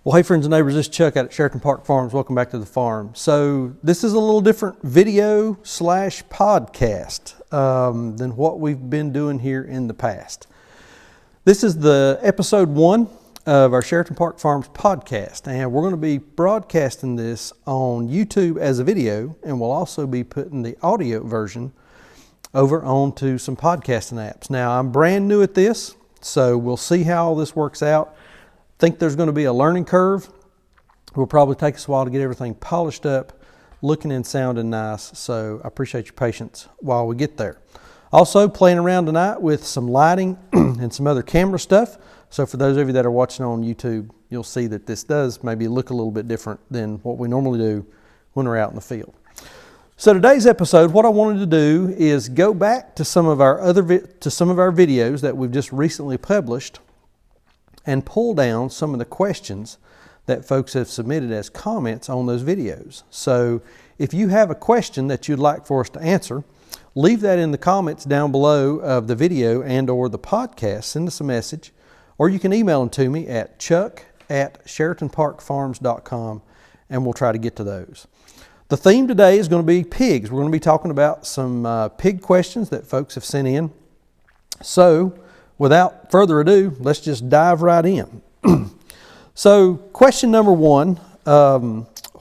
Well, hey friends and neighbors, this is Chuck out at Sheraton Park Farms. Welcome back to the farm. So this is a little different video slash podcast than what we've been doing here in the past. This is the episode 1 of our Sheraton Park Farms podcast, and we're going to be broadcasting this on YouTube as a video, and we'll also be putting the audio version over onto some podcasting apps. Now, I'm brand new at this, so we'll see how all this works out. Think there's going to be a learning curve. It will probably take us a while to get everything polished up, looking and sounding nice. So I appreciate your patience while we get there. Also playing around tonight with some lighting and some other camera stuff. So for those of you that are watching on YouTube, you'll see that this does maybe look a little bit different than what we normally do when we're out in the field. So today's episode, what I wanted to do is go back to some of our videos that we've just recently published and pull down some of the questions that folks have submitted as comments on those videos. So if you have a question that you'd like for us to answer, leave that in the comments down below of the video and or the podcast. Send us a message, or you can email them to me at chuck@sheratonparkfarms.com, and we'll try to get to those. The theme today is going to be pigs. We're going to be talking about some pig questions that folks have sent in. So without further ado, let's just dive right in. So question number 1,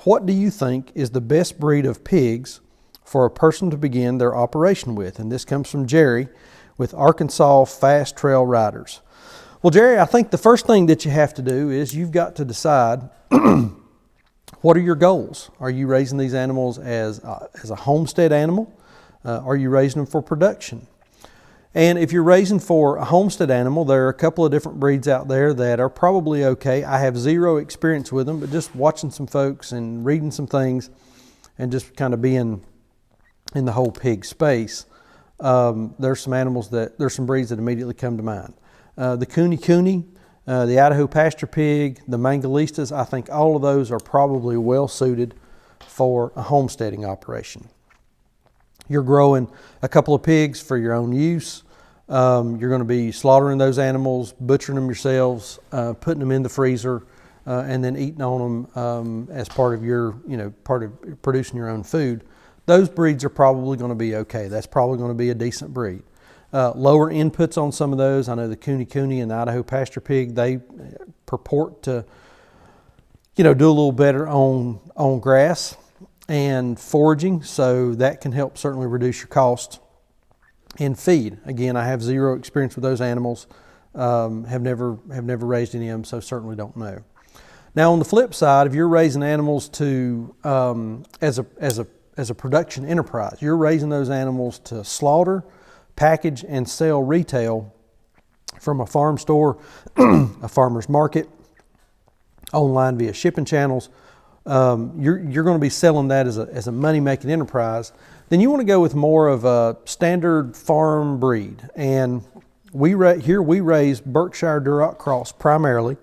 what do you think is the best breed of pigs for a person to begin their operation with? And this comes from Jerry with Arkansas Fast Trail Riders. Well, Jerry, I think the first thing that you have to do is you've got to decide what are your goals? Are you raising these animals as a homestead animal? Are you raising them for production? And if you're raising for a homestead animal, there are a couple of different breeds out there that are probably okay. I have zero experience with them, but just watching some folks and reading some things and just kind of being in the whole pig space, there's some breeds that immediately come to mind. The Cooney, the Idaho pasture pig, the Mangalistas, I think all of those are probably well suited for a homesteading operation. You're growing a couple of pigs for your own use. You're going to be slaughtering those animals, butchering them yourselves, putting them in the freezer, and then eating on them as part of producing your own food. Those breeds are probably going to be okay. That's probably going to be a decent breed. Lower inputs on some of those. I know the Cooney and the Idaho pasture pig, they purport to, do a little better on grass and foraging, so that can help certainly reduce your cost in feed. Again, I have zero experience with those animals, have never raised any of them, so certainly don't know. Now on the flip side, if you're raising animals to as a production enterprise, you're raising those animals to slaughter, package, and sell retail from a farm store, a farmer's market, online via shipping channels. You're going to be selling that as a money-making enterprise. Then you want to go with more of a standard farm breed. And we raise Berkshire Duroc Cross primarily.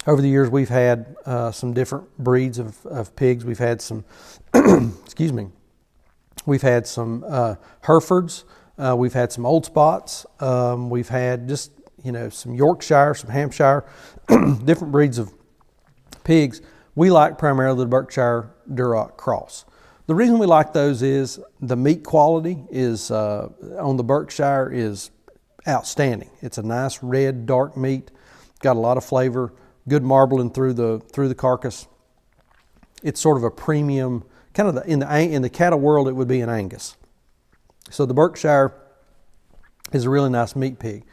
Over the years, we've had some different breeds of pigs. We've had some, excuse me, we've had some Herefords. We've had some Old Spots. We've had just, some Yorkshire, some Hampshire, different breeds of pigs. We like primarily the Berkshire Duroc Cross. The reason we like those is the meat quality is on the Berkshire is outstanding. It's a nice red, dark meat. Got a lot of flavor, good marbling through the carcass. It's sort of a premium, kind of in the cattle world, it would be an Angus. So the Berkshire is a really nice meat pig.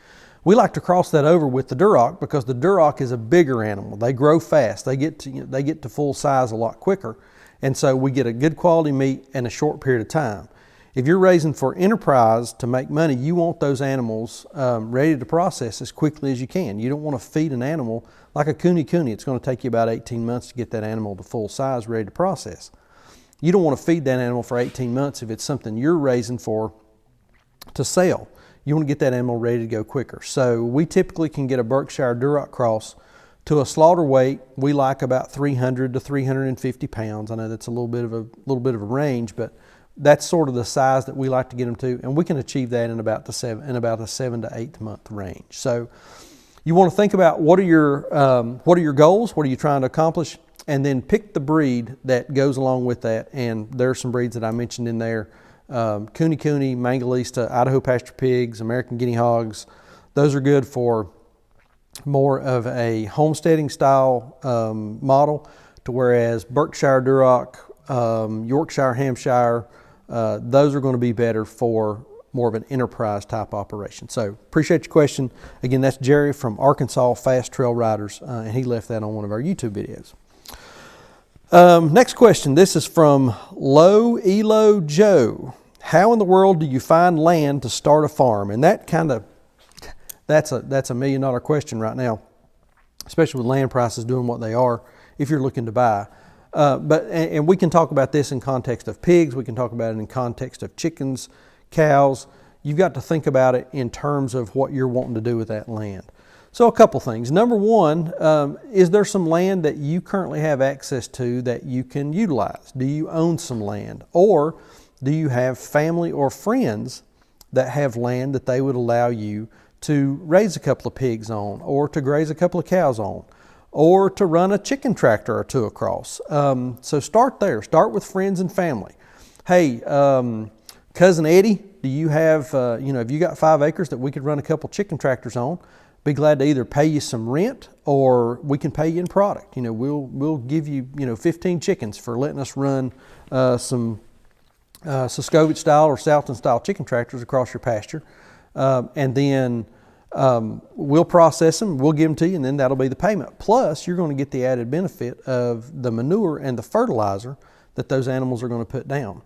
We like to cross that over with the Duroc because the Duroc is a bigger animal. They grow fast. They get to full size a lot quicker. And so we get a good quality meat in a short period of time. If you're raising for enterprise to make money, you want those animals ready to process as quickly as you can. You don't want to feed an animal like a Cooney. It's going to take you about 18 months to get that animal to full size ready to process. You don't want to feed that animal for 18 months if it's something you're raising for to sell. You want to get that animal ready to go quicker. So we typically can get a Berkshire Duroc Cross to a slaughter weight. We like about 300 to 350 pounds. I know that's a little bit of a range, but that's sort of the size that we like to get them to, and we can achieve that in about a 7 to 8 month range. So You want to think about what are your goals, what are you trying to accomplish, and then pick the breed that goes along with that. And there are some breeds that I mentioned in there: Cooney, Mangalista, Idaho pasture pigs, American guinea hogs. Those are good for more of a homesteading style model, to whereas Berkshire Duroc, Yorkshire Hampshire, those are going to be better for more of an enterprise type operation. So appreciate your question. Again, that's Jerry from Arkansas Fast Trail Riders, and he left that on one of our YouTube videos. Next question. This is from Low Elo Joe. How in the world do you find land to start a farm? And that that's a $1 million question right now, especially with land prices doing what they are if you're looking to buy. And we can talk about this in context of pigs. We can talk about it in context of chickens, cows. You've got to think about it in terms of what you're wanting to do with that land. So a couple things. Number one, is there some land that you currently have access to that you can utilize? Do you own some land? Or do you have family or friends that have land that they would allow you to raise a couple of pigs on, or to graze a couple of cows on, or to run a chicken tractor or two across? So start there. Start with friends and family. Hey, Cousin Eddie, do you have, have you got 5 acres that we could run a couple chicken tractors on? Be glad to either pay you some rent, or we can pay you in product. We'll give you 15 chickens for letting us run some Soskovich style or Southton style chicken tractors across your pasture, and then we'll process them, we'll give them to you, and then that'll be the payment. Plus, you're going to get the added benefit of the manure and the fertilizer that those animals are going to put down.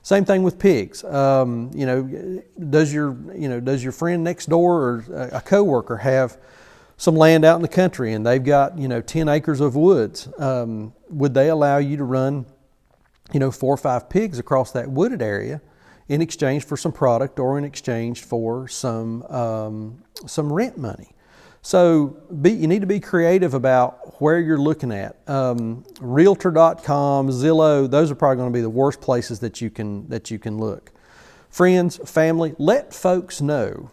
Same thing with pigs. Does your friend next door or a coworker have some land out in the country and they've got 10 acres of woods? Would they allow you to run 4 or 5 pigs across that wooded area in exchange for some product, or in exchange for some rent money? So you need to be creative about where you're looking at. Realtor.com, Zillow, those are probably going to be the worst places that you can look. Friends, family, let folks know.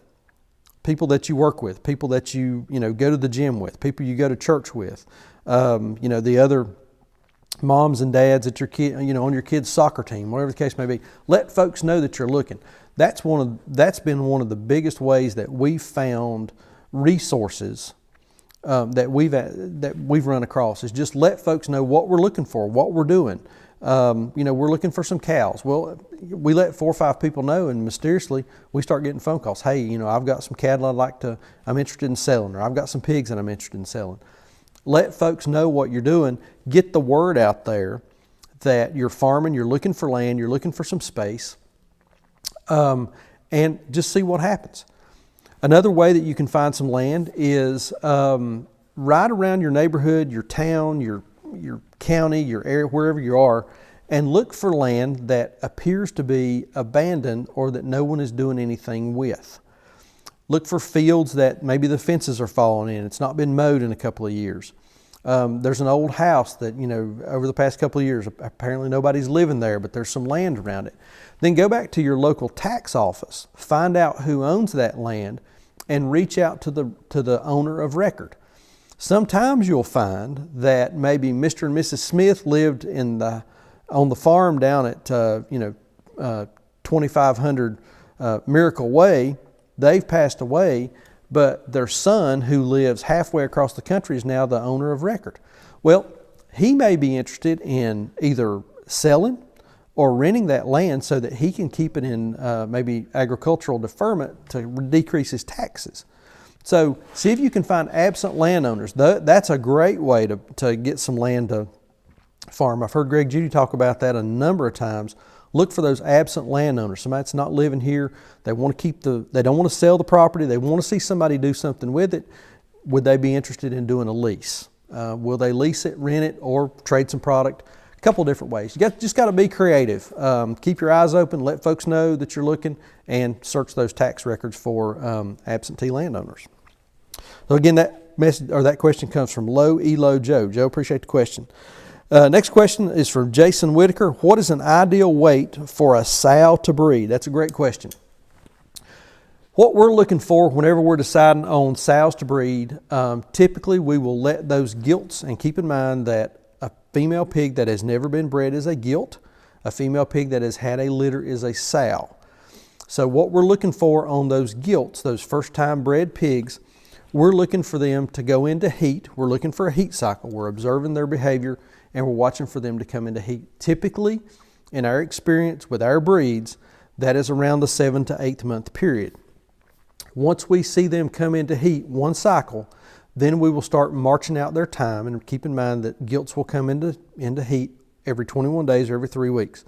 People that you work with, people that you go to the gym with, people you go to church with, the other moms and dads at your kid, on your kid's soccer team, whatever the case may be. Let folks know that you're looking. That's been one of the biggest ways that we've found resources that we've run across, is just let folks know what we're looking for, what we're doing. We're looking for some cows. Well, we let 4 or 5 people know, and mysteriously we start getting phone calls. Hey, I've got some cattle I'm interested in selling, or I've got some pigs that I'm interested in selling. Let folks know what you're doing. Get the word out there that you're farming, you're looking for land, you're looking for some space, and just see what happens. Another way that you can find some land is right around your neighborhood, your town, your county, your area, wherever you are, and look for land that appears to be abandoned or that no one is doing anything with. Look for fields that maybe the fences are falling in. It's not been mowed in a couple of years. There's an old house that, over the past couple of years, apparently nobody's living there, but there's some land around it. Then go back to your local tax office, find out who owns that land, and reach out to the owner of record. Sometimes you'll find that maybe Mr. and Mrs. Smith lived on the farm down at 2500 Miracle Way. They've passed away, but their son, who lives halfway across the country, is now the owner of record. Well, he may be interested in either selling or renting that land so that he can keep it in maybe agricultural deferment to decrease his taxes. So see if you can find absent landowners. That's a great way to get some land to farm. I've heard Greg Judy talk about that a number of times. Look for those absent landowners. Somebody that's not living here. They want to they don't want to sell the property. They want to see somebody do something with it. Would they be interested in doing a lease? Will they lease it, rent it, or trade some product? A couple different ways. You just got to be creative. Keep your eyes open. Let folks know that you're looking, and search those tax records for absentee landowners. So again, that question comes from Low Elo Joe. Joe, appreciate the question. Next question is from Jason Whitaker. What is an ideal weight for a sow to breed? That's a great question. What we're looking for whenever we're deciding on sows to breed, typically we will let those gilts, and keep in mind that a female pig that has never been bred is a gilt, a female pig that has had a litter is a sow. So what we're looking for on those gilts, those first time bred pigs, we're looking for them to go into heat. We're looking for a heat cycle. We're observing their behavior and we're watching for them to come into heat. Typically, in our experience with our breeds, that is around the 7 to 8 month period. Once we see them come into heat one cycle, then we will start marching out their time. And keep in mind that gilts will come into heat every 21 days or every 3 weeks.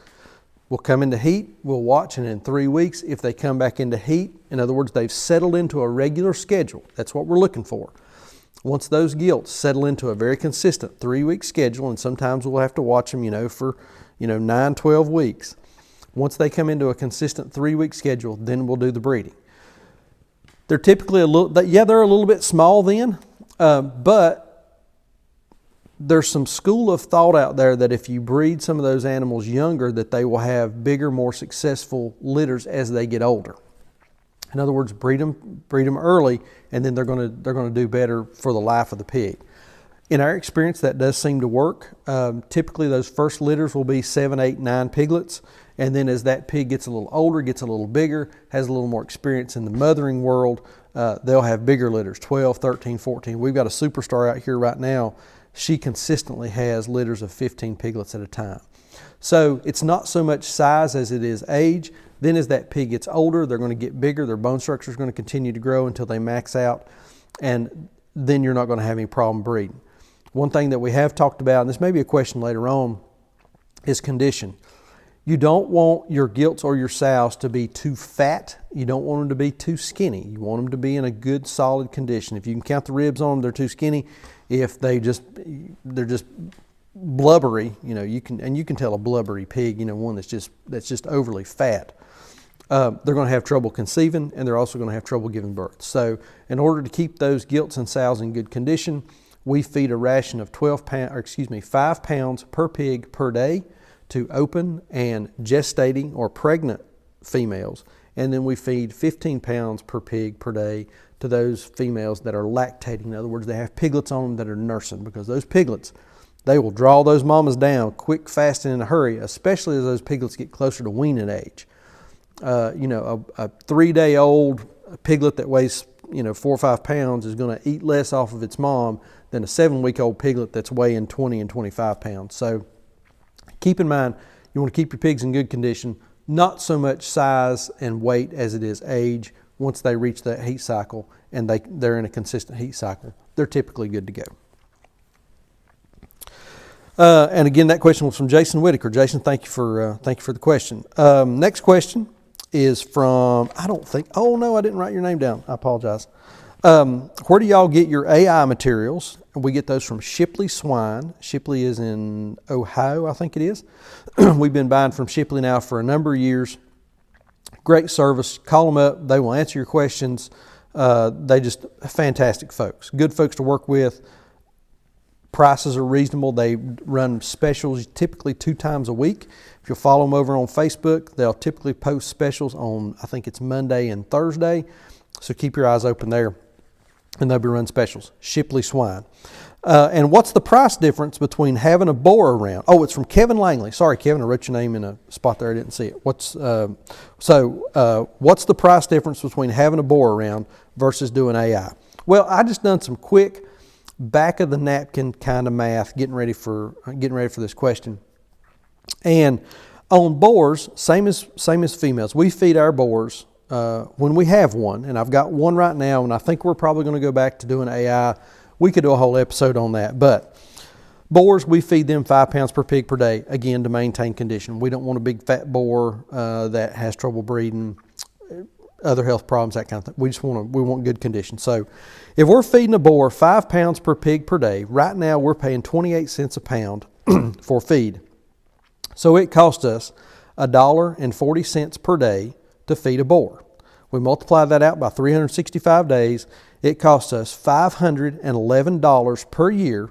We'll come into heat, we'll watch, and in 3 weeks, if they come back into heat, in other words, they've settled into a regular schedule. That's what we're looking for. Once those gilts settle into a very consistent 3-week schedule, and sometimes we'll have to watch them, for 9, 12 weeks. Once they come into a consistent 3-week schedule, then we'll do the breeding. They're typically they're a little bit small then, but there's some school of thought out there that if you breed some of those animals younger, that they will have bigger, more successful litters as they get older. In other words, breed them early, and then they're going to do better for the life of the pig. In our experience, that does seem to work. Typically, those first litters will be 7, 8, 9 piglets, and then as that pig gets a little older, gets a little bigger, has a little more experience in the mothering world, they'll have bigger litters, 12, 13, 14. We've got a superstar out here right now. She consistently has litters of 15 piglets at a time. So it's not so much size as it is age. Then as that pig gets older, they're going to get bigger. Their bone structure is going to continue to grow until they max out. And then you're not going to have any problem breeding. One thing that we have talked about, and this may be a question later on, is condition. You don't want your gilts or your sows to be too fat. You don't want them to be too skinny. You want them to be in a good, solid condition. If you can count the ribs on them, they're too skinny. If they're just blubbery, you can tell a blubbery pig, one that's just overly fat. They're going to have trouble conceiving, and they're also going to have trouble giving birth. So, in order to keep those gilts and sows in good condition, we feed a ration of 5 pounds per pig per day to open and gestating or pregnant females, and then we feed 15 pounds per pig per day to those females that are lactating. In other words, they have piglets on them that are nursing, because those piglets, they will draw those mamas down quick, fast, and in a hurry, especially as those piglets get closer to weaning age. A 3-day-old piglet that weighs 4 or 5 pounds is going to eat less off of its mom than a 7-week-old piglet that's weighing 20 and 25 pounds. So keep in mind, you want to keep your pigs in good condition, not so much size and weight as it is age. Once they reach that heat cycle and they're in a consistent heat cycle, they're typically good to go. And again, that question was from Jason Whitaker. Jason, thank you for the question. Next question is from, I didn't write your name down. I apologize. Where do y'all get your AI materials? We get those from Shipley Swine. Shipley is in Ohio, I think it is. We've been buying from Shipley now for a number of years. Great service. Call them up. They will answer your questions. They just fantastic folks. Good folks to work with. Prices are reasonable. They run specials typically 2 times a week. If you'll follow them over on Facebook, they'll typically post specials on, I think it's Monday and Thursday. So keep your eyes open there, and they'll be running specials. Shipley Swine. And what's the price difference between having a boar around? Oh, it's from Kevin Langley. Sorry, Kevin, I wrote your name in a spot there. I didn't see it. What's the price difference between having a boar around versus doing AI? Well, I just done some quick back of the napkin kind of math, getting ready for this question. And on boars, same as females, we feed our boars when we have one, and I've got one right now, and I think we're probably going to go back to doing AI. We could do a whole episode on that, but boars, we feed them 5 pounds per pig per day, again, to maintain condition. We don't want a big fat boar that has trouble breeding, other health problems, that kind of thing. We want good condition. So if we're feeding a boar 5 pounds per pig per day, right now we're paying 28 cents a pound for feed. So it costs us $1.40 per day to feed a boar. We multiply that out by 365 days. It costs us $511 per year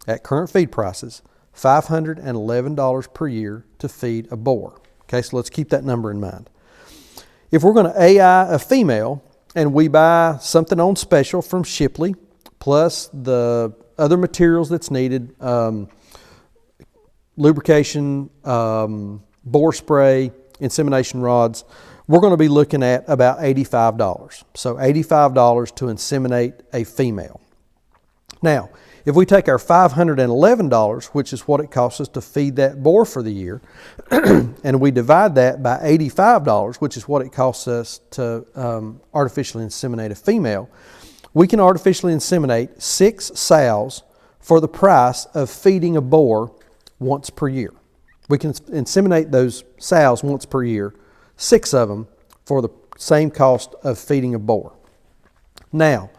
at current feed prices, $511 per year to feed a boar. Okay, so let's keep that number in mind. If we're going to AI a female and we buy something on special from Shipley, plus the other materials that's needed, lubrication, bore spray, insemination rods, we're going to be looking at about $85. So $85 to inseminate a female. Now, if we take our $511, which is what it costs us to feed that boar for the year, and we divide that by $85, which is what it costs us to artificially inseminate a female, we can artificially inseminate 6 sows for the price of feeding a boar once per year. We can inseminate those sows once per year, 6 of them, for the same cost of feeding a boar. Now,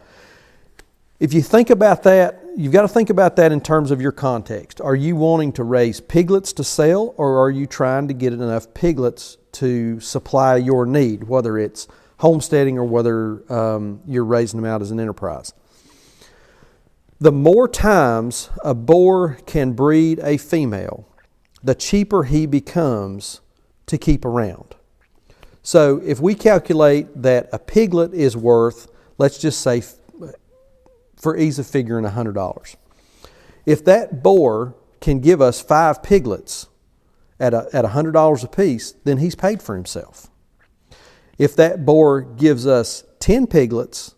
if you think about that, you've got to think about that in terms of your context. Are you wanting to raise piglets to sell, or are you trying to get enough piglets to supply your need, whether it's homesteading or whether you're raising them out as an enterprise? The more times a boar can breed a female, the cheaper he becomes to keep around. So if we calculate that a piglet is worth, let's just say, for ease of figuring, $100. If that boar can give us 5 piglets at $100 a piece, then he's paid for himself. If that boar gives us 10 piglets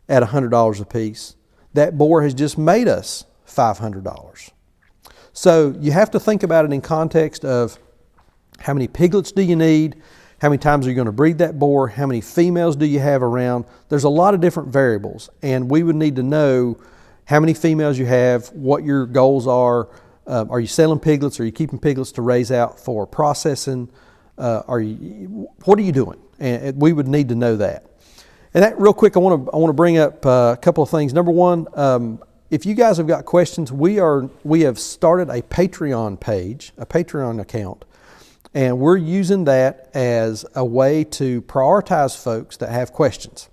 at $100 a piece, that boar has just made us $500. So you have to think about it in context of how many piglets do you need, how many times are you going to breed that boar, how many females do you have around. There's a lot of different variables, and we would need to know how many females you have, what your goals are. Are you selling piglets? Are you keeping piglets to raise out for processing? What are you doing? And we would need to know that. And that, real quick, I want to bring up a couple of things. Number one, if you guys have got questions, we have started a Patreon page, a Patreon account, and we're using that as a way to prioritize folks that have questions.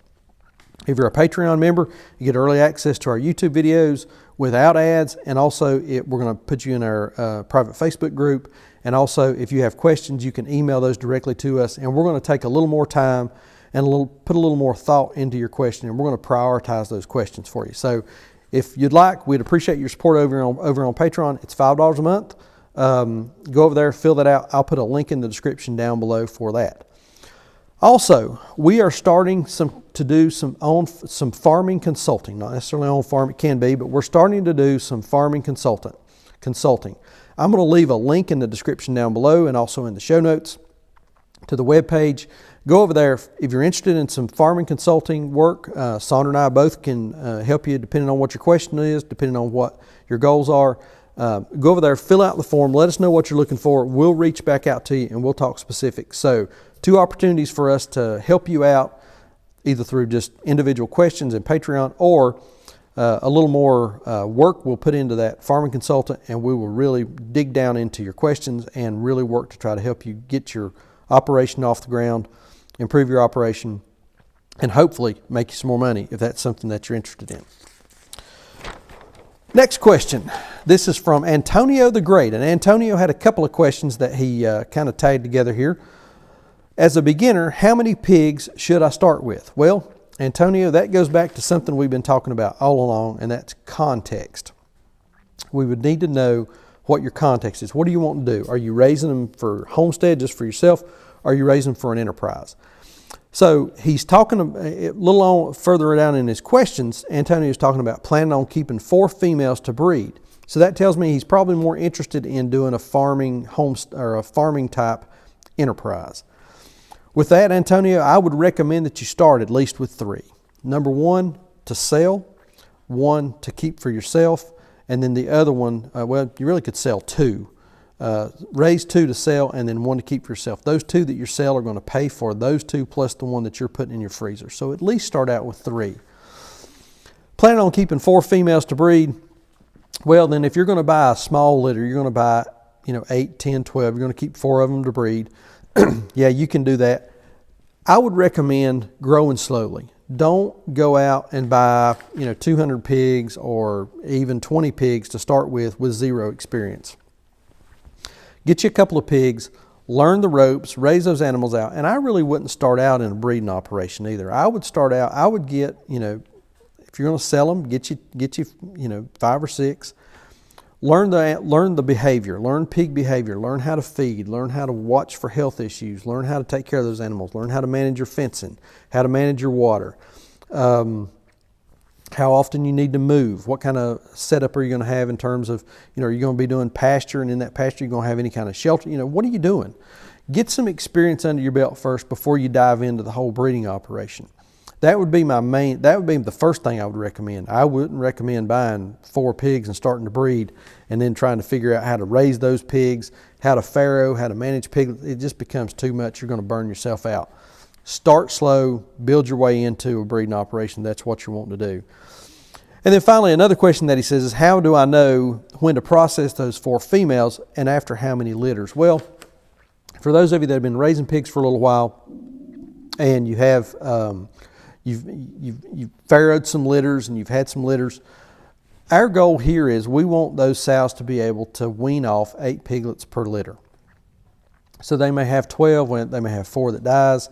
If you're a Patreon member, you get early access to our YouTube videos without ads, and also we're going to put you in our private Facebook group. And also, if you have questions, you can email those directly to us, and we're going to take a little more time and put a little more thought into your question, and we're going to prioritize those questions for you. So if you'd like, we'd appreciate your support over on Patreon. It's $5 a month. Go over there, fill that out. I'll put a link in the description down below for that. Also, we are starting to do some farming consulting, not necessarily on farm, it can be, but we're starting to do some farming consulting. I'm going to leave a link in the description down below and also in the show notes to the webpage. Go over there if you're interested in some farming consulting work. Sandra and I both can help you depending on what your question is, depending on what your goals are. Go over there, fill out the form, let us know what you're looking for. We'll reach back out to you and we'll talk specifics. So 2 opportunities for us to help you out, either through just individual questions and Patreon, or a little more work we'll put into that farming consultant, and we will really dig down into your questions and really work to try to help you get your operation off the ground, improve your operation, and hopefully make you some more money if that's something that you're interested in. Next question. This is from Antonio the Great. And Antonio had a couple of questions that he kind of tagged together here. As a beginner, how many pigs should I start with? Well, Antonio, that goes back to something we've been talking about all along, and that's context. We would need to know what your context is. What do you want to do? Are you raising them for homestead, just for yourself? Or are you raising them for an enterprise? So he's talking a little on further down in his questions. Antonio is talking about planning on keeping 4 females to breed. So that tells me he's probably more interested in doing a farming or a farming type enterprise. With that, Antonio, I would recommend that you start at least with 3. Number 1, to sell, 1 to keep for yourself, and then the other one, well, you really could sell 2. Raise 2 to sell, and then 1 to keep for yourself. Those 2 that you sell are going to pay for those 2 plus the one that you're putting in your freezer. So at least start out with 3. Planning on keeping 4 females to breed. Well, then if you're going to buy a small litter, you're going to buy 8, 10, 12. You're going to keep 4 of them to breed. Yeah, you can do that. I would recommend growing slowly. Don't go out and buy 200 pigs or even 20 pigs to start with 0 experience. Get you a couple of pigs, learn the ropes, raise those animals out. And I really wouldn't start out in a breeding operation either. I would get, if you're going to sell them, get you 5 or 6. Learn the behavior, learn pig behavior, learn how to feed, learn how to watch for health issues, learn how to take care of those animals, learn how to manage your fencing, how to manage your water, how often you need to move, what kind of setup are you going to have in terms of, are you going to be doing pasture, and in that pasture you're going to have any kind of shelter, what are you doing? Get some experience under your belt first before you dive into the whole breeding operation. That would be the first thing I would recommend. I wouldn't recommend buying 4 pigs and starting to breed and then trying to figure out how to raise those pigs, how to farrow, how to manage pigs. It just becomes too much. You're going to burn yourself out. Start slow, build your way into a breeding operation. That's what you want to do. And then finally, another question that he says is, how do I know when to process those 4 females and after how many litters? Well, for those of you that have been raising pigs for a little while and you have you've farrowed some litters and you've had some litters, our goal here is we want those sows to be able to wean off 8 piglets per litter. So they may have 12, they may have 4 that dies,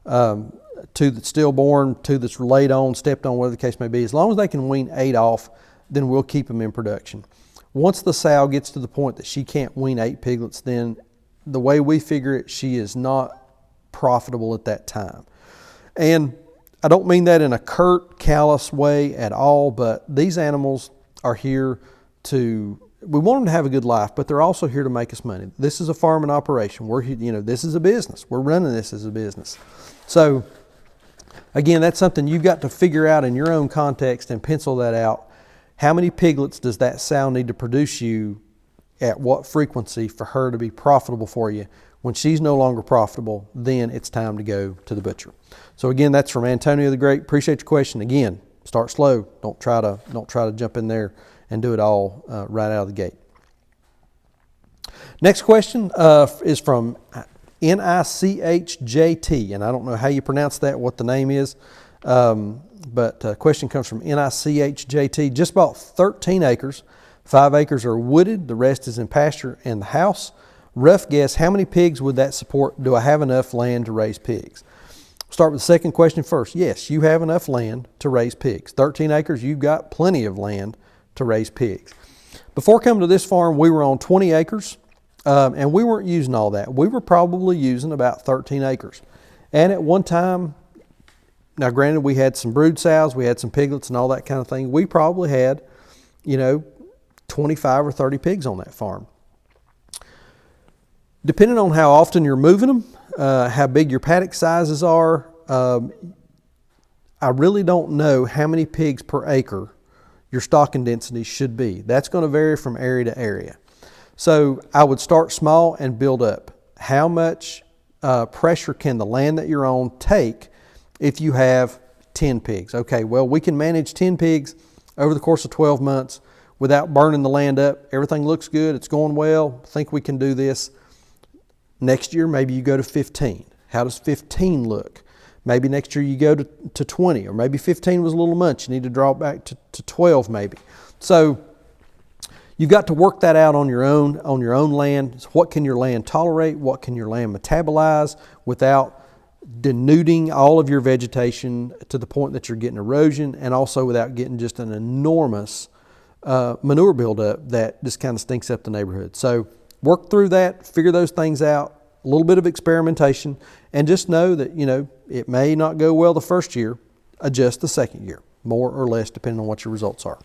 2 that's stillborn, 2 that's laid on, stepped on, whatever the case may be. As long as they can wean 8 off, then we'll keep them in production. Once the sow gets to the point that she can't wean 8 piglets, then the way we figure it, she is not profitable at that time. And I don't mean that in a curt, callous way at all, but these animals are here we want them to have a good life, but they're also here to make us money. This is a farming operation. This is a business. We're running this as a business. So again, that's something you've got to figure out in your own context and pencil that out. How many piglets does that sow need to produce you at what frequency for her to be profitable for you? When she's no longer profitable, then it's time to go to the butcher. So again, that's from Antonio the Great. Appreciate your question. Again, start slow. Don't try to jump in there and do it all right out of the gate. Next question is from NICHJT, and I don't know how you pronounce that, what the name is, but the question comes from NICHJT. Just bought 13 acres. 5 acres are wooded. The rest is in pasture and the house. Rough guess, how many pigs would that support? Do I have enough land to raise pigs? Start with the second question first. Yes, you have enough land to raise pigs. 13 acres, you've got plenty of land to raise pigs. Before coming to this farm, we were on 20 acres, and we weren't using all that. We were probably using about 13 acres. And at one time, now granted, we had some brood sows, we had some piglets and all that kind of thing. We probably had, 25 or 30 pigs on that farm. Depending on how often you're moving them, how big your paddock sizes are, I really don't know how many pigs per acre your stocking density should be. That's going to vary from area to area. So I would start small and build up. How much pressure can the land that you're on take if you have 10 pigs? Okay, well, we can manage 10 pigs over the course of 12 months without burning the land up. Everything looks good. It's going well. I think we can do this. Next year, maybe you go to 15. How does 15 look? Maybe next year you go to 20, or maybe 15 was a little much. You need to draw it back to 12 maybe. So you've got to work that out on your own land. So what can your land tolerate? What can your land metabolize without denuding all of your vegetation to the point that you're getting erosion, and also without getting just an enormous manure buildup that just kind of stinks up the neighborhood. So work through that, figure those things out, a little bit of experimentation, and just know that, it may not go well the first year, adjust the second year, more or less depending on what your results are.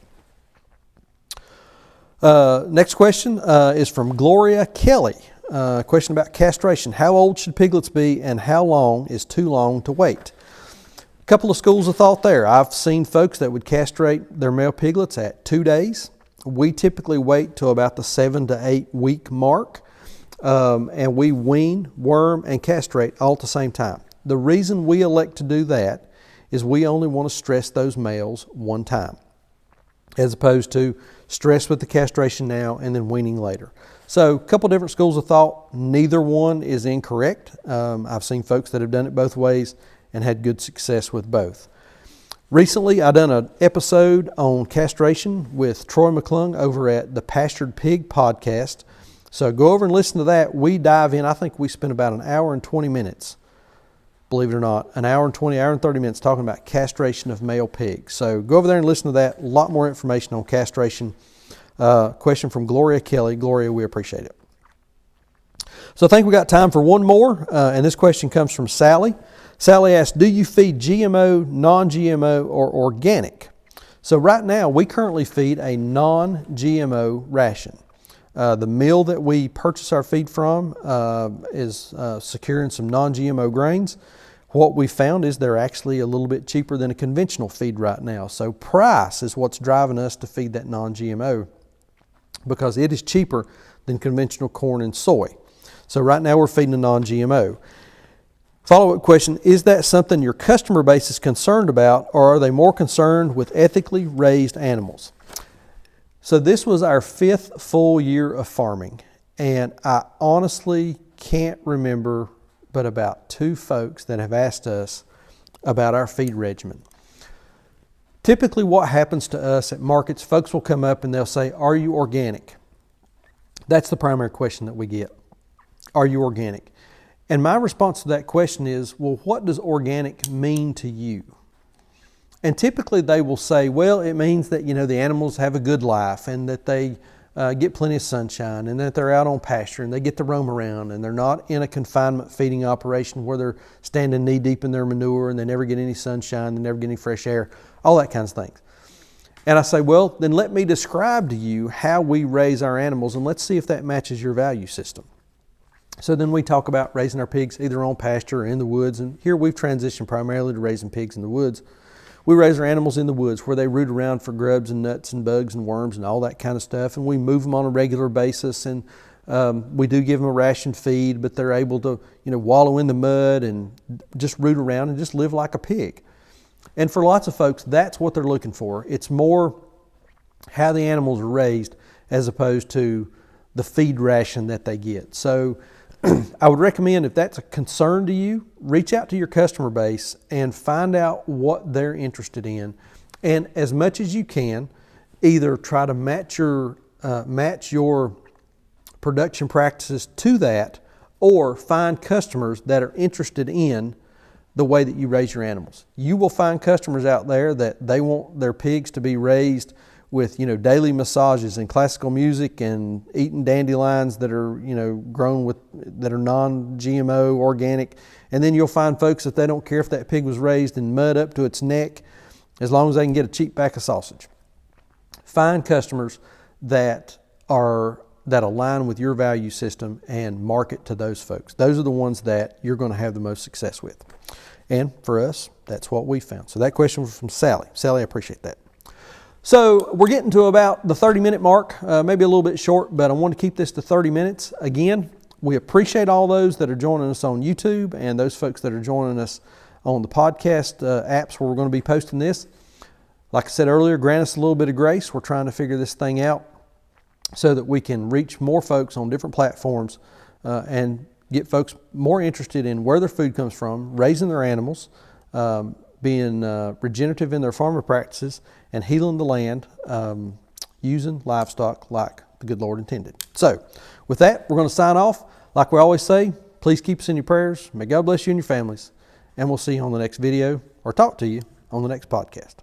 Next question is from Gloria Kelly. Question about castration. How old should piglets be, and how long is too long to wait? A couple of schools of thought there. I've seen folks that would castrate their male piglets at 2 days. We typically wait till about the 7 to 8 week mark, and we wean, worm, and castrate all at the same time. The reason we elect to do that is we only want to stress those males one time, as opposed to stress with the castration now and then weaning later. So a couple different schools of thought. Neither one is incorrect. I've seen folks that have done it both ways and had good success with both. Recently, I done an episode on castration with Troy McClung over at the Pastured Pig podcast. So go over and listen to that. We dive in. I think we spent about an hour and 20 minutes, believe it or not, an hour and 20, hour and 30 minutes talking about castration of male pigs. So go over there and listen to that. A lot more information on castration. Question from Gloria Kelly. Gloria, we appreciate it. So I think we got time for one more, and this question comes from Sally. Sally asks, do you feed GMO, non-GMO, or organic? So right now, we currently feed a non-GMO ration. The mill that we purchase our feed from is securing some non-GMO grains. What we found is they're actually a little bit cheaper than a conventional feed right now. So price is what's driving us to feed that non-GMO, because it is cheaper than conventional corn and soy. So right now we're feeding a non-GMO. Follow-up question, is that something your customer base is concerned about, or are they more concerned with ethically raised animals? So this was our 5th full year of farming, and I honestly can't remember but about 2 folks that have asked us about our feed regimen. Typically what happens to us at markets, folks will come up and they'll say, are you organic? That's the primary question that we get. Are you organic? And my response to that question is, well, what does organic mean to you? And typically they will say, well, it means that, the animals have a good life, and that they get plenty of sunshine, and that they're out on pasture and they get to roam around, and they're not in a confinement feeding operation where they're standing knee deep in their manure and they never get any sunshine, they never get any fresh air, all that kinds of things. And I say, well, then let me describe to you how we raise our animals, and let's see if that matches your value system. So then we talk about raising our pigs either on pasture or in the woods, and here we've transitioned primarily to raising pigs in the woods. We raise our animals in the woods where they root around for grubs and nuts and bugs and worms and all that kind of stuff, and we move them on a regular basis, and we do give them a ration feed, but they're able to wallow in the mud and just root around and just live like a pig. And for lots of folks, that's what they're looking for. It's more how the animals are raised as opposed to the feed ration that they get. So I would recommend, if that's a concern to you, reach out to your customer base and find out what they're interested in. And as much as you can, either try to match your production practices to that, or find customers that are interested in the way that you raise your animals. You will find customers out there that they want their pigs to be raised with daily massages and classical music and eating dandelions that are grown with that are non-GMO organic. And then you'll find folks that they don't care if that pig was raised in mud up to its neck, as long as they can get a cheap pack of sausage. Find customers that align with your value system and market to those folks. Those are the ones that you're going to have the most success with. And for us, that's what we found. So that question was from Sally. Sally, I appreciate that. So we're getting to about the 30-minute mark, maybe a little bit short, but I want to keep this to 30 minutes. Again, we appreciate all those that are joining us on YouTube and those folks that are joining us on the podcast apps where we're going to be posting this. Like I said earlier, grant us a little bit of grace. We're trying to figure this thing out so that we can reach more folks on different platforms and get folks more interested in where their food comes from, raising their animals, being regenerative in their farming practices, and healing the land using livestock like the good Lord intended. So with that, we're going to sign off. Like we always say, please keep us in your prayers. May God bless you and your families. And we'll see you on the next video, or talk to you on the next podcast.